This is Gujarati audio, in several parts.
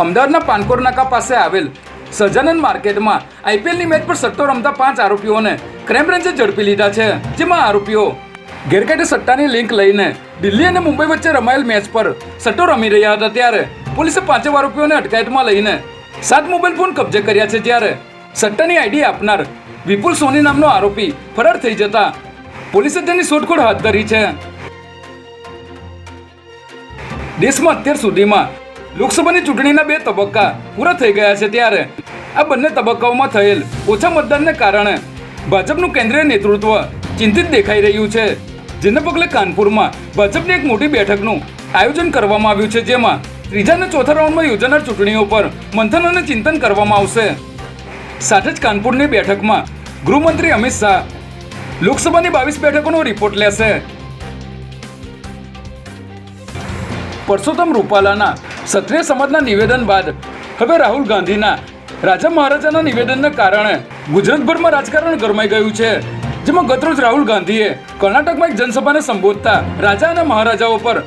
અમદાવાદના પાનકોર નાકા પાસે આવેલ સહજાનંદ માર્કેટમાં આઈપીએલની મેચ પર સટ્ટો રમતા 5 આરોપીઓને ક્રાઇમ બ્રાન્ચે ઝડપી લીધા છે, જેમાં આરોપીઓ ગેરકાયદે સટ્ટાની લિંક લઈને દિલ્હી અને મુંબઈ વચ્ચે રમાયેલ મેચ પર સટ્ટો રમી રહ્યા હતા. ત્યારે પોલીસે 5 આરોપીઓને અટકાયતમાં લઈને 7 મોબાઈલ ફોન કબજે કર્યા છે. જ્યારે સટ્ટાની આઈડી આપનાર વિપુલ સોની નામનો આરોપી ફરાર થઈ જતા પોલીસે તેની શોધખોળ હાથ ધરી છે. દેશમાં અત્યાર સુધીમાં લોકસભાની ચૂંટણીના 2 તબક્કા પૂરા થઈ ગયા છે. ત્યારે આ બંને તબક્કાઓમાં થયેલ ઓછા મતદાનને કારણે ભાજપનું કેન્દ્રીય નેતૃત્વ ચિંતિત દેખાઈ રહ્યું છે, જેને પગલે કાનપુરમાં ભાજપની એક મોટી બેઠકનું આયોજન કરવામાં આવ્યું છે, જેમાં ત્રીજા અને ચોથા રાઉન્ડમાં યોજાનાર ચૂંટણીઓ પર મંથન અને ચિંતન કરવામાં આવશે. સાથે જ કાનપુરની બેઠકમાં ગૃહમંત્રી અમિત શાહ લોકસભાની 22 બેઠકોનો રિપોર્ટ લેશે. પરસોત્તમ રૂપાલાના ક્ષત્રિય સમાજના નિવેદન બાદ હવે રાહુલ ગાંધીના રાજા મહારાજાના નિવેદનને કારણે ગુજરાતભરમાં રાજકારણ ગરમાઈ ગયું છે, જેમાં ગતરોજ રાહુલ ગાંધીએ કર્ણાટકમાં એક જનસભાને સંબોધતા રાજા અને મહારાજાઓ પર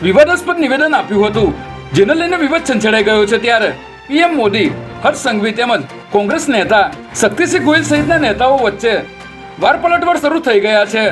વિવાદાસ્પદ નિવેદન આપ્યું હતું, જેને લઈને વિવાદ છંછેડાઈ ગયો છે. ત્યારે પીએમ મોદી, હર્ષ સંઘવી તેમજ કોંગ્રેસ નેતા શક્તિસિંહ ગોહિલ સહિતના નેતાઓ વચ્ચે વાર પલટવાર શરૂ થઈ ગયા છે.